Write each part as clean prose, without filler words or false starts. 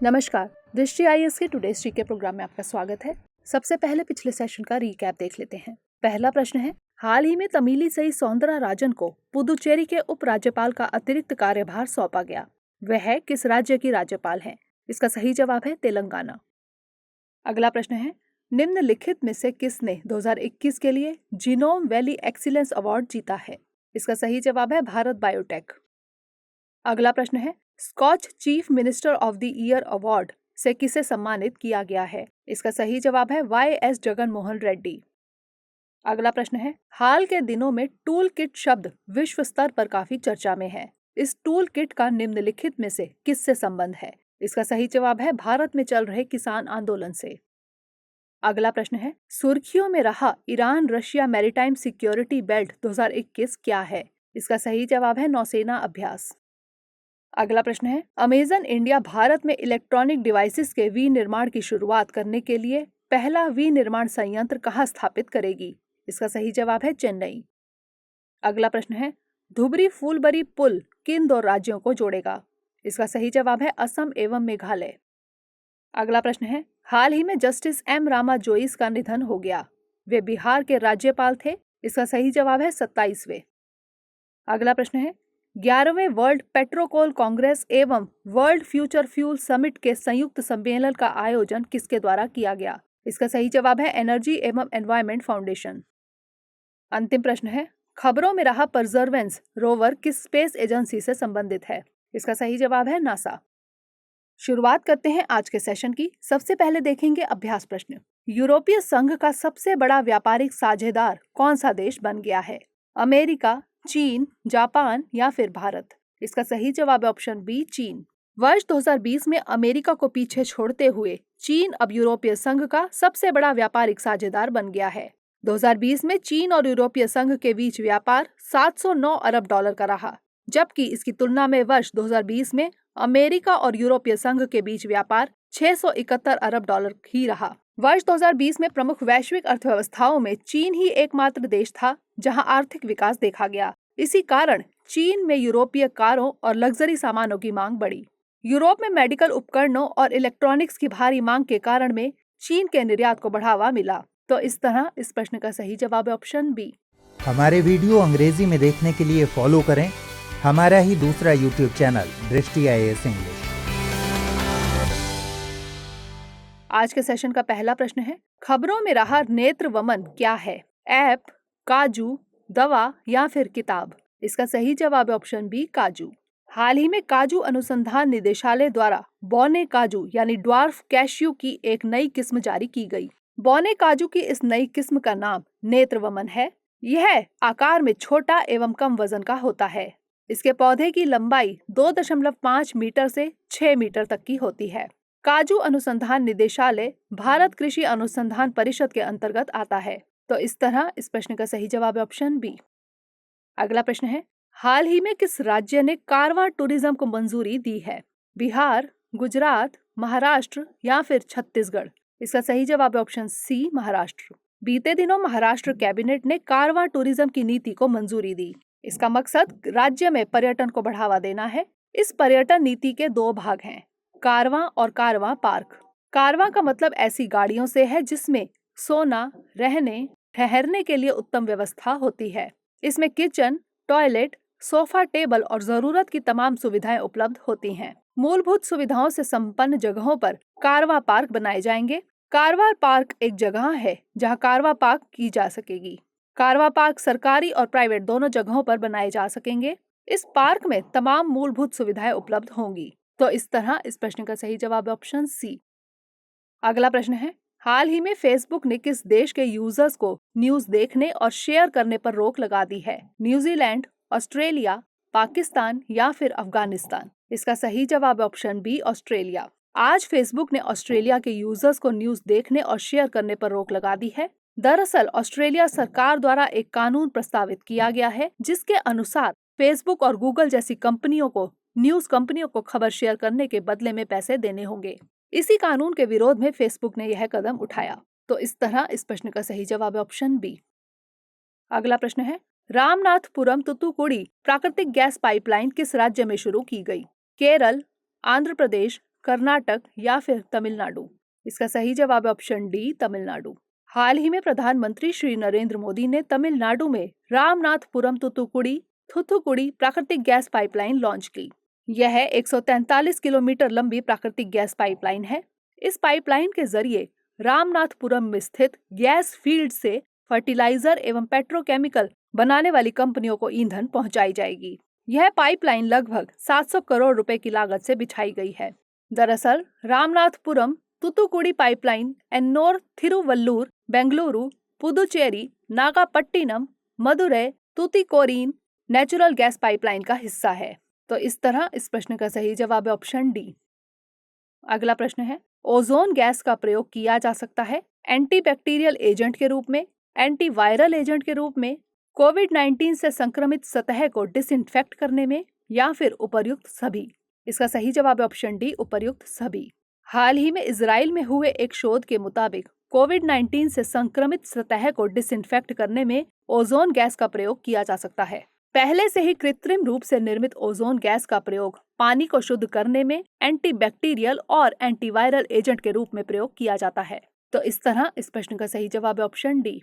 नमस्कार, दृष्टि आईएएस के टुडे के प्रोग्राम में आपका स्वागत है। सबसे पहले पिछले सेशन का रीकैप देख लेते हैं। पहला प्रश्न है, हाल ही में तमिलिसई सौंदरराजन को पुदुचेरी के उपराज्यपाल का अतिरिक्त कार्यभार सौंपा गया। वह किस राज्य की राज्यपाल हैं? इसका सही जवाब है तेलंगाना। अगला प्रश्न है, निम्नलिखित में से किसने 2021 के लिए जीनोम वैली एक्सीलेंस अवार्ड जीता है? इसका सही जवाब है भारत बायोटेक। अगला प्रश्न है, Skoch chief minister of the year award से किसे सम्मानित किया गया है? इसका सही जवाब है YS जगनमोहन रेड्डी। अगला प्रश्न है, हाल के दिनों में टूल किट शब्द विश्व स्तर पर काफी चर्चा में है। इस टूल किट का निम्नलिखित में से किससे संबंध है? इसका सही जवाब है भारत में चल रहे किसान आंदोलन से। अगला प्रश्न है, सुर्खियों में रहा Iran Russia maritime security belt 2021 क्या है? इसका सही जवाब है नौसेना अभ्यास। अगला प्रश्न है, अमेजन इंडिया भारत में इलेक्ट्रॉनिक डिवाइसेस के विनिर्माण की शुरुआत करने के लिए पहला विनिर्माण संयंत्र कहाँ स्थापित करेगी? इसका सही जवाब है चेन्नई। अगला प्रश्न है, धुबरी फूलबरी पुल किन दो राज्यों को जोड़ेगा? इसका सही जवाब है असम एवं मेघालय। अगला प्रश्न है, हाल ही में जस्टिस M रामा जोइस का निधन हो गया। वे बिहार के राज्यपाल थे। इसका सही जवाब है 27वें। अगला प्रश्न है, 11वें वर्ल्ड पेट्रोकोल कांग्रेस एवं वर्ल्ड फ्यूचर फ्यूल समिट के संयुक्त सम्मेलन का आयोजन किसके द्वारा किया गया? इसका सही जवाब है एनर्जी एवं एनवायरमेंट फाउंडेशन। अंतिम प्रश्न है, खबरों में रहा परजर्वेंस रोवर किस स्पेस एजेंसी से संबंधित है? इसका सही जवाब है नासा। शुरुआत करते हैं आज के सेशन की। सबसे पहले देखेंगे अभ्यास प्रश्न। यूरोपीय संघ का सबसे बड़ा व्यापारिक साझेदार कौन सा देश बन गया है? अमेरिका, चीन, जापान या फिर भारत? इसका सही जवाब है ऑप्शन बी चीन। वर्ष 2020 में अमेरिका को पीछे छोड़ते हुए चीन अब यूरोपीय संघ का सबसे बड़ा व्यापारिक साझेदार बन गया है। 2020 में चीन और यूरोपीय संघ के बीच व्यापार 709 अरब डॉलर का रहा, जबकि इसकी तुलना में वर्ष 2020 में अमेरिका और यूरोपीय संघ के बीच व्यापार 671 अरब डॉलर ही रहा। वर्ष 2020 में प्रमुख वैश्विक अर्थव्यवस्थाओं में चीन ही एकमात्र देश था जहां आर्थिक विकास देखा गया। इसी कारण चीन में यूरोपीय कारों और लग्जरी सामानों की मांग बढ़ी। यूरोप में मेडिकल उपकरणों और इलेक्ट्रॉनिक्स की भारी मांग के कारण में चीन के निर्यात को बढ़ावा मिला। तो इस तरह इस प्रश्न का सही जवाब है ऑप्शन बी। हमारे वीडियो अंग्रेजी में देखने के लिए फॉलो करें हमारा ही दूसरा यूट्यूब चैनल दृष्टि आईएएस इंग्लिश। आज के सेशन का पहला प्रश्न है, खबरों में रहा नेत्र वमन क्या है? ऐप, काजू, दवा या फिर किताब? इसका सही जवाब है ऑप्शन बी काजू। हाल ही में काजू अनुसंधान निदेशालय द्वारा बौने काजू यानी ड्वार्फ कैश्यू की एक नई किस्म जारी की गई। बौने काजू की इस नई किस्म का नाम नेत्र वमन है। यह आकार में छोटा एवं कम वजन का होता है। इसके पौधे की लंबाई 2.5 मीटर से 6 मीटर तक की होती है। काजू अनुसंधान निदेशालय भारत कृषि अनुसंधान परिषद के अंतर्गत आता है। तो इस तरह इस प्रश्न का सही जवाब है ऑप्शन बी। अगला प्रश्न है, हाल ही में किस राज्य ने कारवां टूरिज्म को मंजूरी दी है? बिहार, गुजरात, महाराष्ट्र या फिर छत्तीसगढ़? इसका सही जवाब है ऑप्शन सी महाराष्ट्र। बीते दिनों महाराष्ट्र कैबिनेट ने कारवां टूरिज्म की नीति को मंजूरी दी। इसका मकसद राज्य में पर्यटन को बढ़ावा देना है। इस पर्यटन नीति के 2 भाग हैं, कारवां और कारवां पार्क। कारवां का मतलब ऐसी गाड़ियों से है जिसमें सोना, रहने, ठहरने के लिए उत्तम व्यवस्था होती है। इसमें किचन, टॉयलेट, सोफा, टेबल और जरूरत की तमाम सुविधाएं उपलब्ध होती हैं। मूलभूत सुविधाओं से संपन्न जगहों पर कारवां पार्क बनाए जाएंगे। कारवां पार्क एक जगह है जहां कारवां पार्क की जा सकेगी। कारवां पार्क सरकारी और प्राइवेट दोनों जगहों पर बनाए जा सकेंगे। इस पार्क में तमाम मूलभूत सुविधाएं उपलब्ध होंगी। तो इस तरह इस प्रश्न का सही जवाब है ऑप्शन सी। अगला प्रश्न है, हाल ही में फेसबुक ने किस देश के यूजर्स को न्यूज देखने और शेयर करने पर रोक लगा दी है? न्यूजीलैंड, ऑस्ट्रेलिया, पाकिस्तान या फिर अफगानिस्तान? इसका सही जवाब है ऑप्शन बी ऑस्ट्रेलिया। आज फेसबुक ने ऑस्ट्रेलिया के यूजर्स को न्यूज देखने और शेयर करने पर रोक लगा दी है। दरअसल ऑस्ट्रेलिया सरकार द्वारा एक कानून प्रस्तावित किया गया है जिसके अनुसार फेसबुक और गूगल जैसी न्यूज कंपनियों को खबर शेयर करने के बदले में पैसे देने होंगे। इसी कानून के विरोध में फेसबुक ने यह कदम उठाया। तो इस तरह इस प्रश्न का सही जवाब है ऑप्शन बी। अगला प्रश्न है, रामनाथपुरम तुतुकुड़ी प्राकृतिक गैस पाइपलाइन किस राज्य में शुरू की गई? केरल, आंध्र प्रदेश, कर्नाटक या फिर तमिलनाडु? इसका सही जवाब है ऑप्शन डी, तमिलनाडु। हाल ही में प्रधानमंत्री श्री नरेंद्र मोदी ने तमिलनाडु में रामनाथपुरम थूथुकुड़ी प्राकृतिक गैस पाइपलाइन लॉन्च की। यह 143 किलोमीटर लंबी प्राकृतिक गैस पाइपलाइन है। इस पाइपलाइन के जरिए रामनाथपुरम में स्थित गैस फील्ड से फर्टिलाइजर एवं पेट्रोकेमिकल बनाने वाली कंपनियों को ईंधन पहुंचाई जाएगी। यह पाइपलाइन लगभग 700 करोड़ रुपए की लागत से बिछाई गई है। दरअसल Ramanathapuram Thoothukudi pipeline Ennore, Thiruvallur, Bengaluru, Puducherry, Nagapattinam, Madurai, Tuticorin natural gas pipeline का हिस्सा है। तो इस तरह इस प्रश्न का सही जवाब है ऑप्शन डी। अगला प्रश्न है, ओजोन गैस का प्रयोग किया जा सकता है एंटीबैक्टीरियल एजेंट के रूप में, एंटीवायरल एजेंट के रूप में, कोविड-19 से संक्रमित सतह को डिसइंफेक्ट करने में, या फिर उपर्युक्त सभी? इसका सही जवाब है ऑप्शन डी, उपर्युक्त सभी। हाल ही में इजराइल में हुए एक शोध के मुताबिक कोविड-19 से संक्रमित सतह को डिसइंफेक्ट करने में ओजोन गैस का प्रयोग किया जा सकता है। पहले से ही कृत्रिम रूप से निर्मित ओजोन गैस का प्रयोग पानी को शुद्ध करने में एंटीबैक्टीरियल और एंटीवायरल एजेंट के रूप में प्रयोग किया जाता है। तो इस तरह इस प्रश्न का सही जवाब है ऑप्शन डी।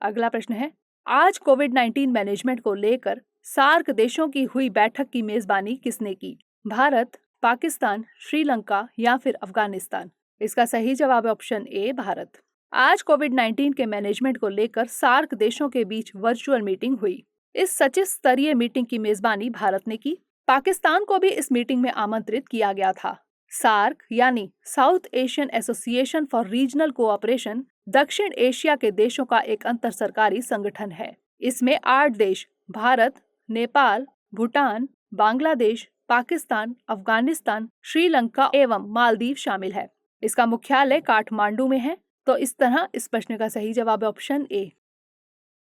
अगला प्रश्न है, आज कोविड-19 मैनेजमेंट को लेकर सार्क देशों की हुई बैठक की मेजबानी किसने की? भारत, पाकिस्तान, श्रीलंका या फिर अफगानिस्तान? इसका सही जवाब है ऑप्शन ए, भारत। आज कोविड-19 के मैनेजमेंट को लेकर सार्क देशों के बीच वर्चुअल मीटिंग हुई। इस सचिव स्तरीय मीटिंग की मेजबानी भारत ने की। पाकिस्तान को भी इस मीटिंग में आमंत्रित किया गया था। सार्क यानी south Asian association for regional cooperation दक्षिण एशिया के देशों का एक अंतर सरकारी संगठन है। इसमें 8 देश भारत, नेपाल, भूटान, बांग्लादेश, पाकिस्तान, अफगानिस्तान, श्रीलंका एवं मालदीव शामिल है। इसका मुख्यालय काठमांडू में है। तो इस तरह इस प्रश्न का सही जवाब है ऑप्शन ए।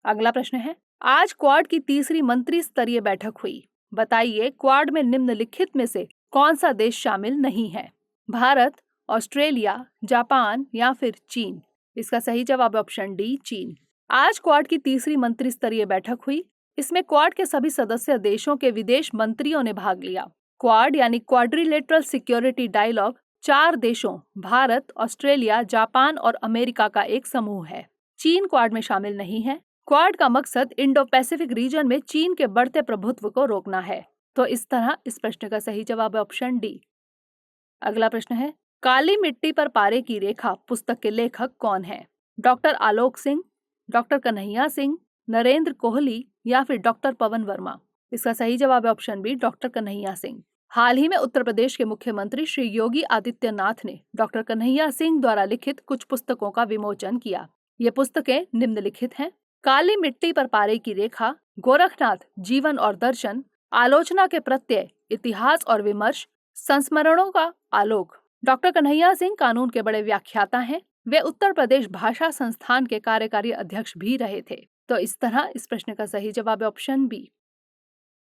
अगला प्रश्न है, आज क्वाड की तीसरी मंत्री स्तरीय बैठक हुई। बताइए क्वाड में निम्नलिखित में से कौन सा देश शामिल नहीं है? भारत, ऑस्ट्रेलिया, जापान या फिर चीन? इसका सही जवाब है ऑप्शन डी, चीन। आज क्वाड की तीसरी मंत्री स्तरीय बैठक हुई। इसमें क्वाड के सभी सदस्य देशों के विदेश मंत्रियों ने भाग लिया। क्वाड यानी क्वाड्रिलेटरल सिक्योरिटी डायलॉग 4 देशों भारत, ऑस्ट्रेलिया, जापान और अमेरिका का एक समूह है। चीन क्वाड में शामिल नहीं है। क्वाड का मकसद इंडो पैसिफिक रीजन में चीन के बढ़ते प्रभुत्व को रोकना है। तो इस तरह इस प्रश्न का सही जवाब है ऑप्शन डी। अगला प्रश्न है, काली मिट्टी पर पारे की रेखा पुस्तक के लेखक कौन है? डॉक्टर आलोक सिंह, डॉक्टर कन्हैया सिंह, नरेंद्र कोहली या फिर डॉक्टर पवन वर्मा? इसका सही जवाब है option B, doctor Kanhaiya Singh. हाल ही में उत्तर प्रदेश के मुख्यमंत्री श्री योगी आदित्यनाथ ने डॉक्टर कन्हैया सिंह द्वारा लिखित कुछ पुस्तकों का विमोचन किया। ये पुस्तकें निम्नलिखित हैं: काली मिट्टी पर पारे की रेखा, गोरखनाथ जीवन और दर्शन, आलोचना के प्रत्यय, इतिहास और विमर्श, संस्मरणों का आलोक। डॉक्टर कन्हैया सिंह कानून के बड़े व्याख्याता हैं। वे उत्तर प्रदेश भाषा संस्थान के कार्यकारी अध्यक्ष भी रहे थे। तो इस तरह इस प्रश्न का सही जवाब है ऑप्शन बी।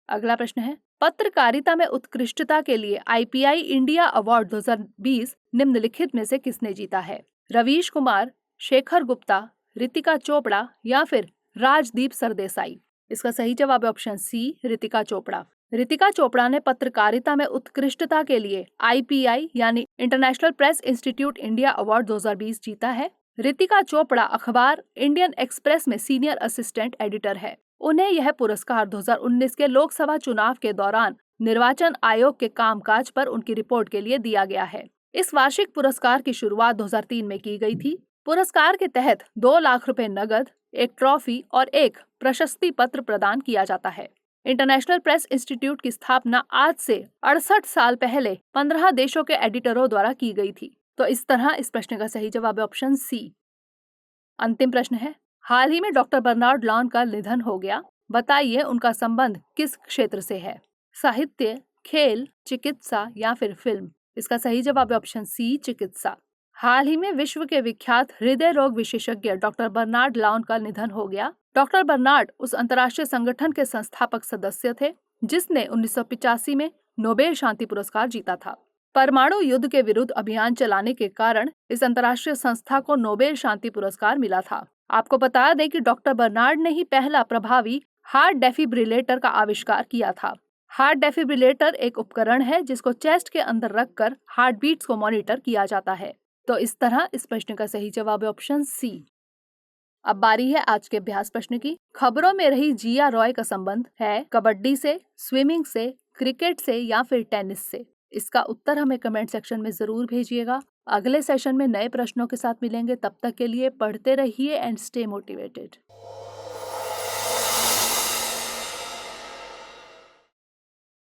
अगला प्रश्न है, पत्रकारिता में उत्कृष्टता के लिए IPI इंडिया अवार्ड 2020 निम्नलिखित में से किसने जीता है? रवीश कुमार, शेखर गुप्ता, रितिका चोपड़ा या फिर राजदीप सरदेसाई? इसका सही जवाब है ऑप्शन सी, रितिका चोपड़ा। रितिका चोपड़ा ने पत्रकारिता में उत्कृष्टता के लिए IPI यानी international press institute India award 2020 जीता है। रितिका चोपड़ा अखबार इंडियन एक्सप्रेस में सीनियर असिस्टेंट एडिटर है। उन्हें यह पुरस्कार 2019 के लोकसभा चुनाव के दौरान निर्वाचन आयोग के कामकाज पर उनकी रिपोर्ट के लिए दिया गया है। इस वार्षिक पुरस्कार की शुरुआत 2003 में की गई थी। पुरस्कार के तहत 2 लाख रुपए नगद, एक ट्रॉफी और एक प्रशस्ति पत्र प्रदान किया जाता है। इंटरनेशनल प्रेस इंस्टीट्यूट की स्थापना आज से 68 साल पहले 15 देशों के एडिटरों द्वारा की गई थी। तो इस तरह इस प्रश्न का सही जवाब है ऑप्शन सी। अंतिम प्रश्न है, हाल ही में डॉक्टर बर्नार्ड लॉन का निधन हो गया। बताइए उनका संबंध किस क्षेत्र से है? साहित्य, खेल, चिकित्सा या फिर फिल्म? इसका सही जवाब है ऑप्शन सी, चिकित्सा। हाल ही में विश्व के विख्यात हृदय रोग विशेषज्ञ डॉक्टर बर्नार्ड लॉन का निधन हो गया। डॉक्टर बर्नार्ड उस अंतर्राष्ट्रीय संगठन के संस्थापक सदस्य थे जिसने 1985 में नोबेल शांति पुरस्कार जीता था। परमाणु युद्ध के विरुद्ध अभियान चलाने के कारण इस अंतर्राष्ट्रीय संस्था को नोबेल शांति पुरस्कार मिला था। आपको बता दें कि डॉक्टर बर्नार्ड ने ही पहला प्रभावी हार्ट डेफिब्रिलेटर का आविष्कार किया था। हार्ट डेफिब्रिलेटर एक उपकरण है जिसको चेस्ट के अंदर रखकर हार्ट बीट्स को मॉनिटर किया जाता है। तो इस तरह इस प्रश्न का सही जवाब है ऑप्शन सी। अब बारी है आज के अभ्यास प्रश्न की। खबरों में रही जिया रॉय का संबंध है कबड्डी से, स्विमिंग से, क्रिकेट से या फिर टेनिस से? इसका उत्तर हमें कमेंट सेक्शन में जरूर भेजिएगा। अगले सेशन में नए प्रश्नों के साथ मिलेंगे, तब तक के लिए पढ़ते रहिए एंड स्टे मोटिवेटेड।